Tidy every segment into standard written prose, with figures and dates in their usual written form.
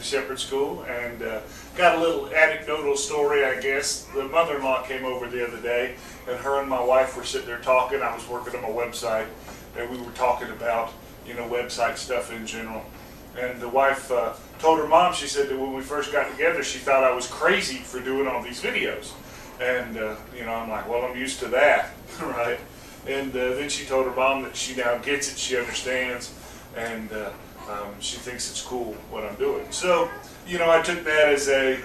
Shepherd School, and got a little anecdotal story, I guess. The mother-in-law came over the other day, and her and my wife were sitting there talking. I was working on my website, and we were talking about, you know, website stuff in general. And the wife told her mom, she said that when we first got together, she thought I was crazy for doing all these videos. And, you know, I'm like, well, I'm used to that, right? And then she told her mom that she now gets it, she understands, and she thinks it's cool what I'm doing. So, you know, I took that as a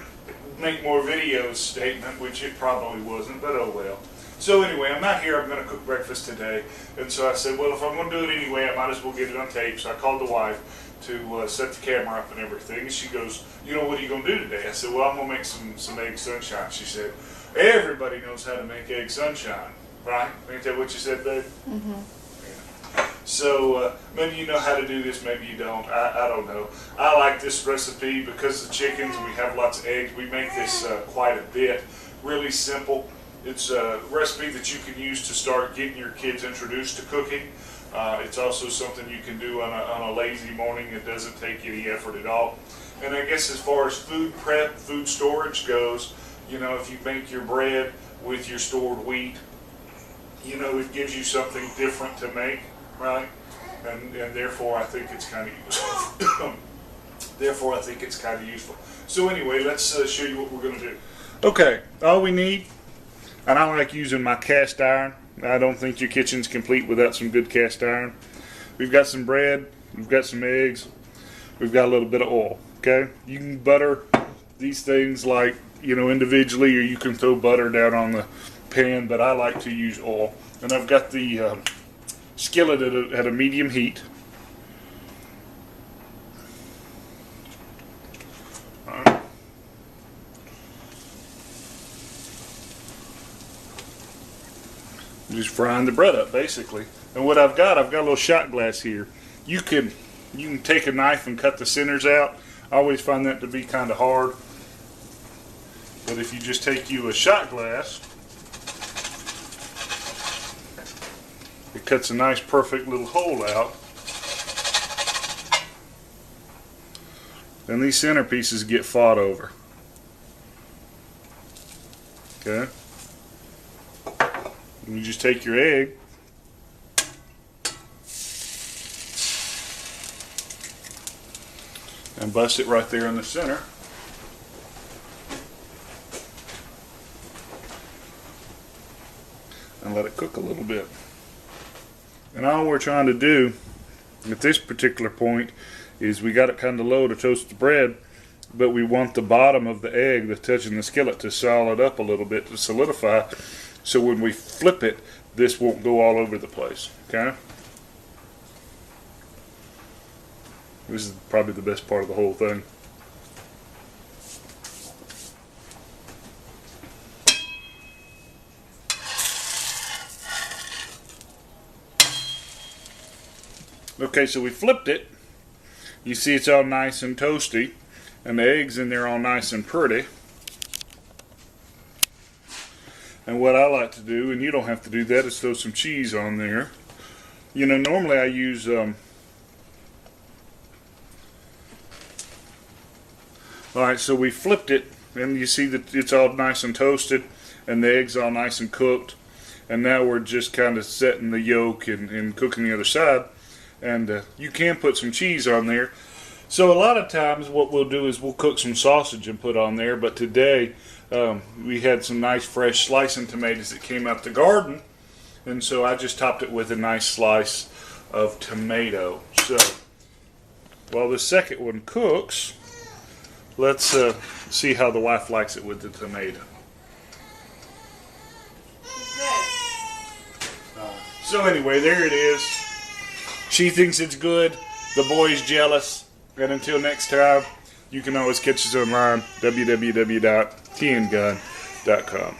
make more videos statement, which it probably wasn't, but oh well. So anyway, I'm not here, I'm going to cook breakfast today. And so I said, well, if I'm going to do it anyway, I might as well get it on tape. So I called the wife to set the camera up and everything. And she goes, you know, what are you going to do today? I said, well, I'm going to make some egg sunshine. She said, everybody knows how to make egg sunshine, right? Ain't that what you said, babe? Mm-hmm. Yeah. So maybe you know how to do this, maybe you don't. I don't know. I like this recipe because the chickens, we have lots of eggs. We make this quite a bit. Really simple. It's a recipe that you can use to start getting your kids introduced to cooking. It's also something you can do on a lazy morning. It doesn't take any effort at all. And I guess as far as food prep, food storage goes, you know, if you make your bread with your stored wheat, you know, it gives you something different to make, right? And therefore I think it's kind of useful. Therefore I think it's kind of useful. So anyway, let's show you what we're going to do. Okay, all we need, and I like using my cast iron. I don't think your kitchen's complete without some good cast iron. We've got some bread, we've got some eggs, we've got a little bit of oil, okay? You can butter these things like, you know, individually, or you can throw butter down on the pan, but I like to use oil. And I've got the skillet at a medium heat. Just frying the bread up, basically. And what I've got a little shot glass here. You can take a knife and cut the centers out. I always find that to be kind of hard. But if you just take you a shot glass, it cuts a nice perfect little hole out. And these center pieces get fought over. Okay? And you just take your egg, and bust it right there in the center. And let it cook a little bit. And all we're trying to do at this particular point is we got it kind of low to toast the bread, but we want the bottom of the egg that's touching the skillet to solid up a little bit, to solidify, so when we flip it, this won't go all over the place. Okay? This is probably the best part of the whole thing. Okay, so we flipped it. You see it's all nice and toasty, and the eggs in there all nice and pretty. And what I like to do, and you don't have to do that, is throw some cheese on there. You know, normally I use alright, so we flipped it, and you see that it's all nice and toasted, and the eggs all nice and cooked. And now we're just kind of setting the yolk and cooking the other side. And you can put some cheese on there. So a lot of times what we'll do is we'll cook some sausage and put on there. But today we had some nice fresh slicing tomatoes that came out the garden. And so I just topped it with a nice slice of tomato. So while the second one cooks, let's see how the wife likes it with the tomato. So anyway, there it is. She thinks it's good. The boy's jealous. And until next time, you can always catch us online, www.tngun.com.